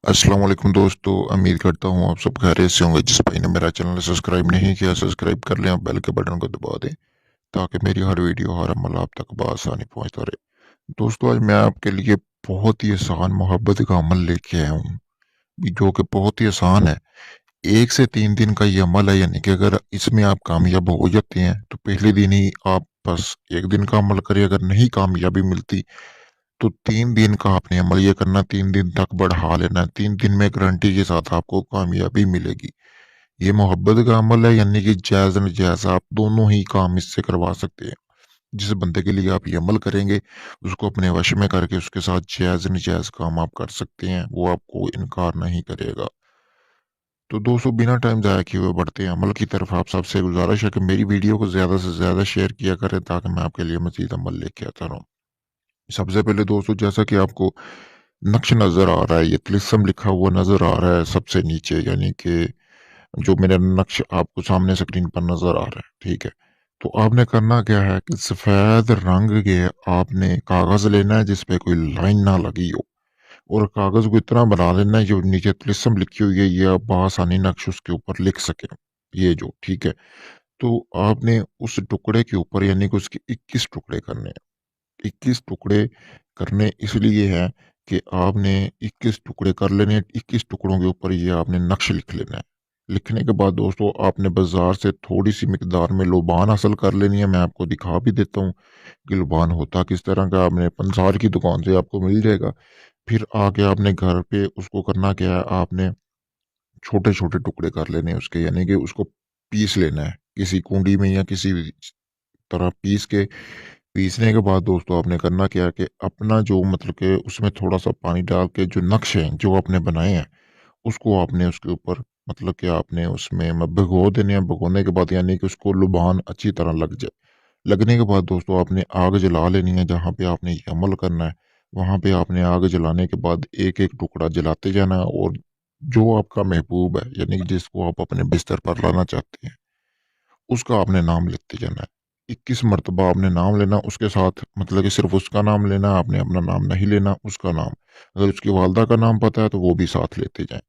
अस्सलाम वालेकुम दोस्तों। उम्मीद करता हूँ आप सब खैरियत से होंगे। जिस भाई ने मेरा चैनल सब्सक्राइब नहीं किया, सब्सक्राइब कर लें और बेल के बटन को दबा दें ताकि मेरी हर वीडियो हर अमल आप तक बआसानी पहुँचता रहे। दोस्तों, आज मैं आपके लिए बहुत ही आसान मोहब्बत का अमल लेके आया हूँ, जो कि बहुत ही आसान है। 1 से 3 दिन का ये अमल है, यानी कि अगर इसमें आप कामयाब हो जाते हैं तो पहले दिन ही आप बस 1 दिन का अमल करिए। अगर नहीं कामयाबी मिलती तो 3 दिन का आपने अमल ये करना, 3 दिन तक बढ़ा लेना है। 3 दिन में गारंटी के साथ आपको कामयाबी मिलेगी। ये मोहब्बत का अमल है, यानी कि जायज़ नाजायज़ आप दोनों ही काम इससे करवा सकते हैं। जिस बंदे के लिए आप ये अमल करेंगे, उसको अपने वश में करके उसके साथ जायज़ नाजायज़ काम आप कर सकते हैं, वो आपको इनकार नहीं करेगा। तो दोस्तों, बिना टाइम ज़ाया किए हुए बढ़ते हैं अमल की तरफ। आप सबसे गुज़ारिश है कि मेरी वीडियो को ज़्यादा से ज़्यादा शेयर किया करें ताकि मैं आपके लिए मज़ीद अमल लेके आता रहूँ। सबसे पहले दोस्तों, जैसा कि आपको नक्श नज़र आ रहा है, ये तिलिस्म लिखा हुआ नज़र आ रहा है सबसे नीचे, यानी कि जो मेरा नक्श आपको सामने स्क्रीन पर नज़र आ रहा है, ठीक है? तो आपने करना क्या है कि सफ़ेद रंग के आपने कागज़ लेना है जिस पे कोई लाइन ना लगी हो, और कागज़ को इतना बना लेना है जो नीचे तिलिस्म लिखी हुई है ये आप बआसानी नक्श उसके ऊपर लिख सकें। ये जो ठीक है? तो आपने उस टुकड़े के ऊपर, यानी कि उसके 21 टुकड़े करने हैं। 21 टुकड़े करने इसलिए हैं कि आपने 21 टुकड़े कर लेने हैं। 21 टुकड़ों के ऊपर ये आपने नक्श लिख लेना है। लिखने के बाद दोस्तों, आपने बाजार से थोड़ी सी मिकदार में लोबान हासिल कर लेनी है। मैं आपको दिखा भी देता हूँ कि लोबान होता किस तरह का। आपने पंसार की दुकान से आपको मिल जाएगा। फिर आके आपने घर पे उसको करना क्या है, आपने छोटे छोटे टुकड़े कर लेने हैं उसके, यानी कि उसको पीस लेना है किसी कुंडी में या किसी भी तरह पीस के। पीसने के बाद दोस्तों, आपने करना क्या है कि अपना जो मतलब कि उसमें थोड़ा-सा पानी डाल के जो नक्श हैं, जो आपने बनाए हैं, उसको आपने उसके ऊपर मतलब कि आपने उसमें भिगो देने हैं। भिगोने के बाद यानी कि उसको लुभान अच्छी तरह लग जाए। लगने के बाद दोस्तों, आपने आग जला लेनी है जहाँ पे आपने ये अमल करना है। वहाँ पे आपने आग जलाने के बाद एक-एक टुकड़ा जलाते जाना है, और जो आपका महबूब है, यानी कि जिसको आप अपने बिस्तर पर लाना चाहते हैं, उसका आपने नाम लेते जाना है। 21 मर्तबा आपने नाम लेना, उसके साथ मतलब कि सिर्फ़ उसका नाम लेना, आपने अपना नाम नहीं लेना, उसका नाम। अगर उसकी वालिदा का नाम पता है तो वो भी साथ लेते जाएँ।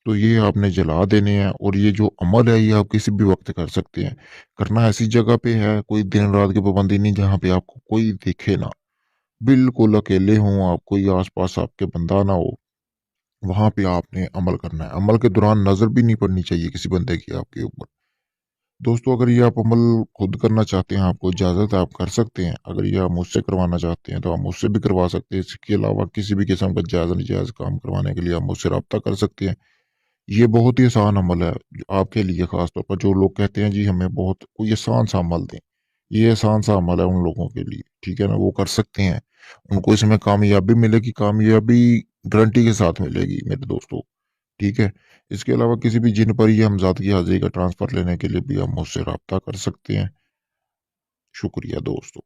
तो ये आपने जला देने हैं, और ये जो अमल है ये आप किसी भी वक़्त कर सकते हैं। करना ऐसी जगह पे है, कोई दिन-रात की पाबंदी नहीं जहाँ पे आपको कोई देखे ना। बिल्कुल अकेले हों आप, कोई आस-पास आपके बंदा ना हो, वहाँ पे आपने अमल करना है। अमल के दौरान नज़र भी नहीं पड़नी चाहिए किसी बंदे की आपके ऊपर। दोस्तों, अगर ये आप अमल खुद करना चाहते हैं, आपको इजाज़त है, आप कर सकते हैं। अगर ये आप मुझसे करवाना चाहते हैं, तो आप मुझसे भी करवा सकते हैं। इसके अलावा किसी भी किस्म का जायज़-नाजायज़ काम करवाने के लिए आप मुझसे राब्ता कर सकते हैं। ये बहुत ही आसान अमल है जो आपके लिए, ख़ास तौर पर जो लोग कहते हैं जी हमें बहुत कोई आसान-सा अमल दें। ये आसान-सा अमल है उन लोगों के लिए, ठीक है ना? वो कर सकते हैं। उनको इसमें कामयाबी मिलेगी, कामयाबी गारंटी के साथ मिलेगी मेरे दोस्तों। ठीक है? इसके अलावा किसी भी जिन पर या हमज़ादगी हाज़िरी का ट्रांसफ़र लेने के लिए भी आप मुझसे राब्ता कर सकते हैं। शुक्रिया दोस्तों।